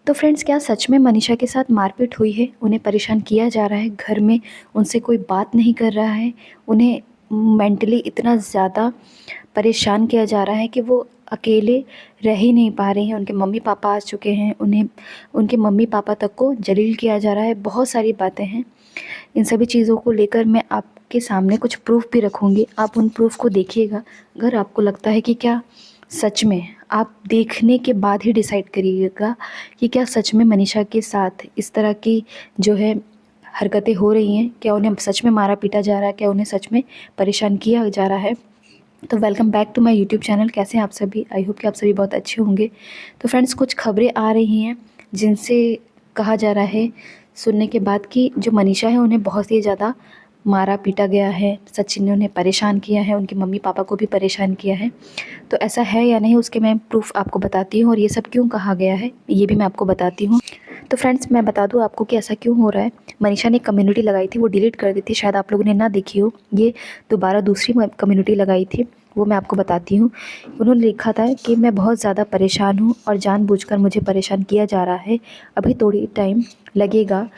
तो फ्रेंड्स, क्या सच में मनीषा के साथ मारपीट हुई है? उन्हें परेशान किया जा रहा है घर में, उनसे कोई बात नहीं कर रहा है, उन्हें मेंटली इतना ज़्यादा परेशान किया जा रहा है कि वो अकेले रह ही नहीं पा रही हैं। उनके मम्मी पापा आ चुके हैं, उन्हें उनके मम्मी पापा तक को जलील किया जा रहा है। बहुत सारी बातें हैं। इन सभी चीज़ों को लेकर मैं आपके सामने कुछ प्रूफ़ भी रखूँगी, आप उन प्रूफ़ को देखिएगा। अगर आपको लगता है कि क्या सच में, आप देखने के बाद ही डिसाइड करिएगा कि क्या सच में मनीषा के साथ इस तरह की जो है हरकतें हो रही हैं, क्या उन्हें सच में मारा पीटा जा रहा है, क्या उन्हें सच में परेशान किया जा रहा है। तो welcome back to my YouTube channel. कैसे हैं आप सभी? आई होप कि आप सभी बहुत अच्छे होंगे। तो फ्रेंड्स, कुछ खबरें आ रही हैं जिनसे कहा जा रहा है सुनने के बाद कि जो मनीषा है उन्हें बहुत ही ज़्यादा मारा पीटा गया है, सचिन ने उन्हें परेशान किया है, उनके मम्मी पापा को भी परेशान किया है। तो ऐसा है या नहीं, उसके मैं प्रूफ़ आपको बताती हूँ, और ये सब क्यों कहा गया है ये भी मैं आपको बताती हूँ। तो फ्रेंड्स, मैं बता दूँ आपको कि ऐसा क्यों हो रहा है। मनीषा ने एक कम्युनिटी लगाई थी, वो डिलीट कर दी थी, शायद आप लोगों ने ना देखी हो। ये दोबारा दूसरी कम्युनिटी लगाई थी, वो मैं आपको बताती हूँ। उन्होंने लिखा था कि मैं बहुत ज़्यादा परेशान हूँ और जानबूझकर मुझे परेशान किया जा रहा है। अभी थोड़ी टाइम लगेगा,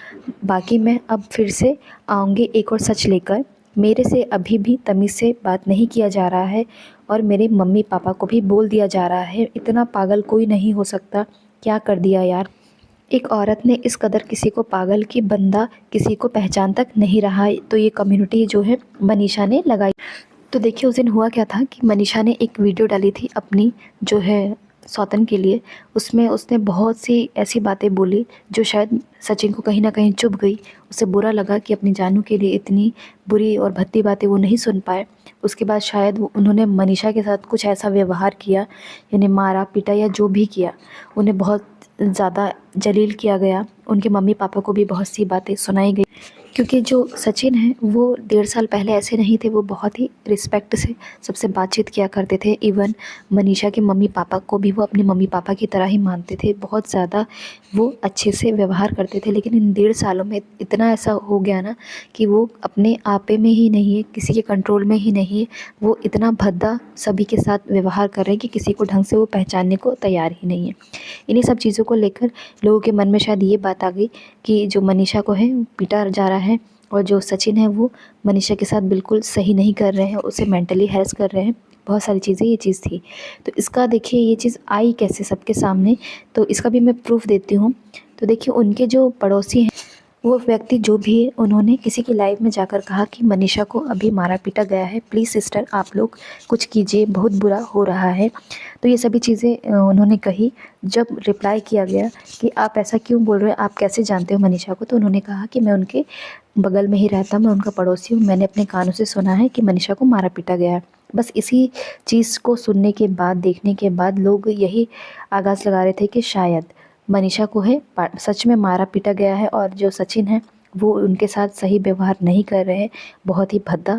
बाकी मैं अब फिर से आऊँगी एक और सच लेकर। मेरे से अभी भी तमीज़ से बात नहीं किया जा रहा है और मेरे मम्मी पापा को भी बोल दिया जा रहा है। इतना पागल कोई नहीं हो सकता। क्या कर दिया यार। एक औरत ने इस कदर किसी को पागल कि बंदा किसी को पहचान तक नहीं रहा। तो ये कम्युनिटी जो है मनीषा ने लगाई। तो देखिए, उस दिन हुआ क्या था कि मनीषा ने एक वीडियो डाली थी अपनी जो है सौतन के लिए। उसमें उसने बहुत सी ऐसी बातें बोली जो शायद सचिन को कहीं ना कहीं चुभ गई। उसे बुरा लगा कि अपनी जानू के लिए इतनी बुरी और भद्दी बातें वो नहीं सुन पाए। उसके बाद शायद उन्होंने मनीषा के साथ कुछ ऐसा व्यवहार किया, यानी मारा पीटा या जो भी किया, उन्हें बहुत ज़्यादा जलील किया गया। उनके मम्मी पापा को भी बहुत सी बातें सुनाई गई, क्योंकि जो सचिन है वो 1.5 साल पहले ऐसे नहीं थे। वो बहुत ही रिस्पेक्ट से सबसे बातचीत किया करते थे। इवन मनीषा के मम्मी पापा को भी वो अपने मम्मी पापा की तरह ही मानते थे। बहुत ज़्यादा वो अच्छे से व्यवहार करते थे। लेकिन इन 1.5 सालों में इतना ऐसा हो गया ना कि वो अपने आपे में ही नहीं है, किसी के कंट्रोल में ही नहीं है। वो इतना भद्दा सभी के साथ व्यवहार कर रहे हैं कि किसी को ढंग से वो पहचानने को तैयार ही नहीं है। इन्हीं सब चीज़ों को लेकर लोगों के मन में शायद ये बात आ गई कि जो मनीषा को है पीटा जा रहा है और जो सचिन है वो मनीषा के साथ बिल्कुल सही नहीं कर रहे हैं, उसे मेंटली हैरेस कर रहे हैं। बहुत सारी चीज़ें ये चीज़ थी। तो इसका देखिए ये चीज़ आई कैसे सबके सामने, तो इसका भी मैं प्रूफ़ देती हूँ। तो देखिए, उनके जो पड़ोसी हैं, वो व्यक्ति जो भी है, उन्होंने किसी की लाइव में जाकर कहा कि मनीषा को अभी मारा पीटा गया है, प्लीज़ सिस्टर आप लोग कुछ कीजिए, बहुत बुरा हो रहा है। तो ये सभी चीज़ें उन्होंने कही। जब रिप्लाई किया गया कि आप ऐसा क्यों बोल रहे हैं, आप कैसे जानते हो मनीषा को, तो उन्होंने कहा कि मैं उनके बगल में ही रहता, मैं उनका पड़ोसी हूँ, मैंने अपने कानों से सुना है कि मनीषा को मारा पीटा गया है। बस इसी चीज़ को सुनने के बाद, देखने के बाद लोग यही आगाज़ लगा रहे थे कि शायद मनीषा को है सच में मारा पीटा गया है और जो सचिन है वो उनके साथ सही व्यवहार नहीं कर रहे हैं। बहुत ही भद्दा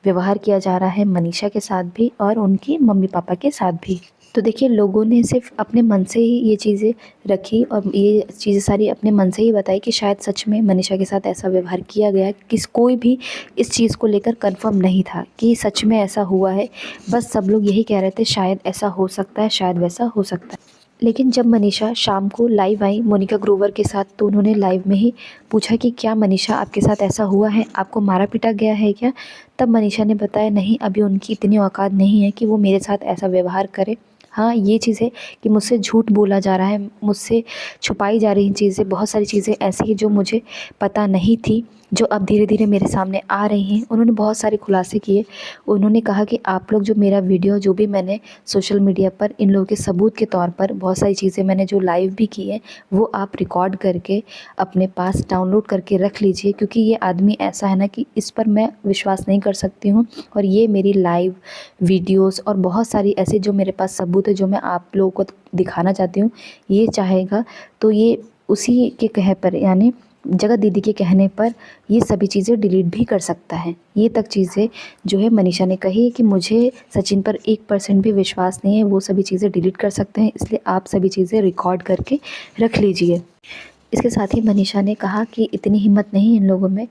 व्यवहार किया जा रहा है मनीषा के साथ भी और उनकी मम्मी पापा के साथ भी। तो देखिए, लोगों ने सिर्फ अपने मन से ही ये चीज़ें रखी और ये चीज़ें सारी अपने मन से ही बताई कि शायद सच में मनीषा के साथ ऐसा व्यवहार किया गया। कोई भी इस चीज़ को लेकर कंफर्म नहीं था कि सच में ऐसा हुआ है। बस सब लोग यही कह रहे थे शायद ऐसा हो सकता है, शायद वैसा हो सकता है। लेकिन जब मनीषा शाम को लाइव आई मोनिका ग्रोवर के साथ, तो उन्होंने लाइव में ही पूछा कि क्या मनीषा आपके साथ ऐसा हुआ है, आपको मारा पीटा गया है क्या? तब मनीषा ने बताया नहीं, अभी उनकी इतनी औकात नहीं है कि वो मेरे साथ ऐसा व्यवहार करे। हाँ, ये चीज़ है कि मुझसे झूठ बोला जा रहा है, मुझसे छुपाई जा रही चीज़ें, बहुत सारी चीज़ें ऐसी हैं जो मुझे पता नहीं थी, जो अब धीरे धीरे मेरे सामने आ रही हैं। उन्होंने बहुत सारे खुलासे किए। उन्होंने कहा कि आप लोग जो मेरा वीडियो जो भी मैंने सोशल मीडिया पर इन लोगों के सबूत के तौर पर बहुत सारी चीज़ें मैंने जो लाइव भी की है वो आप रिकॉर्ड करके अपने पास डाउनलोड करके रख लीजिए, क्योंकि ये आदमी ऐसा है ना कि इस पर मैं विश्वास नहीं कर सकती हूँ। और ये मेरी लाइव वीडियोस और बहुत सारी ऐसे जो मेरे पास सबूत है जो मैं आप लोगों को दिखाना चाहती हूँ। ये चाहेगा तो ये उसी के कहे पर, यानी जगत दीदी के कहने पर ये सभी चीज़ें डिलीट भी कर सकता है। ये तक चीज़ें जो है मनीषा ने कही कि मुझे सचिन पर 1% भी विश्वास नहीं है, वो सभी चीज़ें डिलीट कर सकते हैं, इसलिए आप सभी चीज़ें रिकॉर्ड करके रख लीजिए। इसके साथ ही मनीषा ने कहा कि इतनी हिम्मत नहीं इन लोगों में।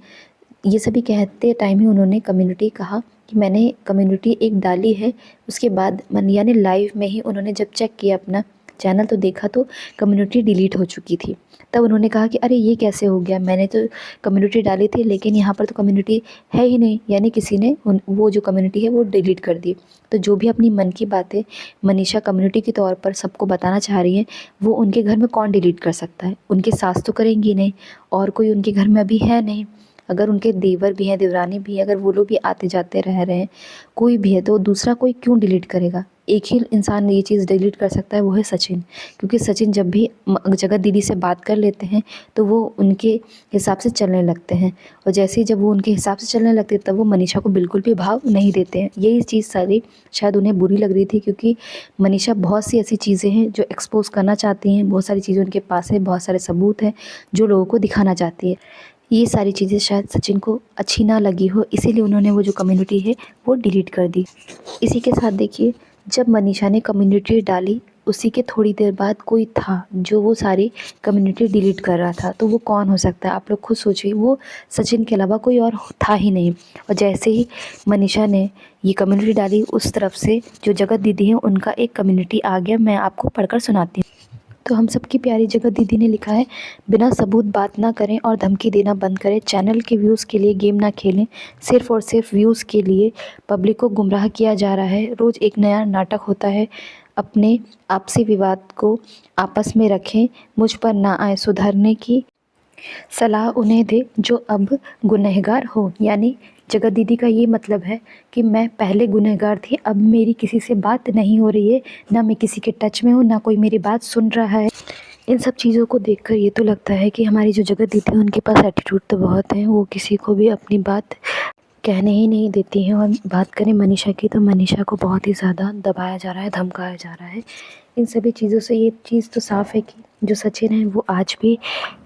ये सभी कहते टाइम ही उन्होंने कम्युनिटी कहा कि मैंने कम्युनिटी एक डाली है। उसके बाद यानी लाइव में ही उन्होंने जब चेक किया अपना, चैनल तो देखा तो कम्युनिटी डिलीट हो चुकी थी। तब उन्होंने कहा कि अरे ये कैसे हो गया, मैंने तो कम्युनिटी डाली थी लेकिन यहाँ पर तो कम्युनिटी है ही नहीं, यानी किसी ने वो जो कम्युनिटी है वो डिलीट कर दी। तो जो भी अपनी मन की बातें मनीषा कम्युनिटी के तौर पर सबको बताना चाह रही हैं, वो उनके घर में कौन डिलीट कर सकता है। उनकी सास तो करेंगी नहीं, और कोई उनके घर में अभी है नहीं। अगर उनके देवर भी हैं, देवरानी भी है, अगर वो लोग भी आते जाते रह रहे हैं, कोई भी है, तो दूसरा कोई क्यों डिलीट करेगा। एक ही इंसान ये चीज़ डिलीट कर सकता है, वो है सचिन। क्योंकि सचिन जब भी जगत दीदी से बात कर लेते हैं तो वो उनके हिसाब से चलने लगते हैं, और जैसे ही जब वो उनके हिसाब से चलने लगते हैं तब वो मनीषा को बिल्कुल भी भाव नहीं देते हैं। यही चीज़ सारी शायद उन्हें बुरी लग रही थी, क्योंकि मनीषा बहुत सी ऐसी चीज़ें हैं जो एक्सपोज़ करना चाहती हैं, बहुत सारी चीज़ें उनके पास है, बहुत सारे सबूत हैं जो लोगों को दिखाना चाहती है। ये सारी चीज़ें शायद सचिन को अच्छी ना लगी हो, इसीलिए उन्होंने वो जो कम्युनिटी है वो डिलीट कर दी। इसी के साथ देखिए, जब मनीषा ने कम्युनिटी डाली उसी के थोड़ी देर बाद कोई था जो वो सारी कम्युनिटी डिलीट कर रहा था। तो वो कौन हो सकता है, आप लोग खुद सोचिए। वो सचिन के अलावा कोई और था ही नहीं। और जैसे ही मनीषा ने ये कम्युनिटी डाली, उस तरफ से जो जगत दीदी हैं उनका एक कम्युनिटी आ गया। मैं आपको पढ़कर सुनाती हूँ। तो हम सबकी प्यारी जगत दीदी ने लिखा है, बिना सबूत बात ना करें और धमकी देना बंद करें। चैनल के व्यूज़ के लिए गेम ना खेलें, सिर्फ़ और सिर्फ व्यूज़ के लिए पब्लिक को गुमराह किया जा रहा है। रोज़ एक नया नाटक होता है। अपने आपसी विवाद को आपस में रखें, मुझ पर ना आए। सुधरने की सलाह उन्हें दे जो अब गुनहगार हो। यानी जगत दीदी का ये मतलब है कि मैं पहले गुनहगार थी, अब मेरी किसी से बात नहीं हो रही है, ना मैं किसी के टच में हूँ, ना कोई मेरी बात सुन रहा है। इन सब चीज़ों को देखकर ये तो लगता है कि हमारी जो जगत दीदी है उनके पास एटीट्यूड तो बहुत है, वो किसी को भी अपनी बात कहने ही नहीं देती हैं। और बात करें मनीषा की, तो मनीषा को बहुत ही ज़्यादा दबाया जा रहा है, धमकाया जा रहा है। इन सभी चीज़ों से ये चीज़ तो साफ़ है कि जो सचिन है वो आज भी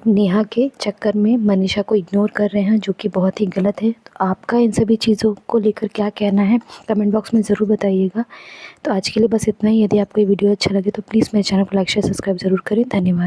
नेहा के चक्कर में मनीषा को इग्नोर कर रहे हैं, जो कि बहुत ही गलत है। तो आपका इन सभी चीज़ों को लेकर क्या कहना है, कमेंट बॉक्स में ज़रूर बताइएगा। तो आज के लिए बस इतना ही। यदि आपको ये वीडियो अच्छा लगे तो प्लीज़ मेरे चैनल को लाइक शेयर सब्सक्राइब ज़रूर करें। धन्यवाद।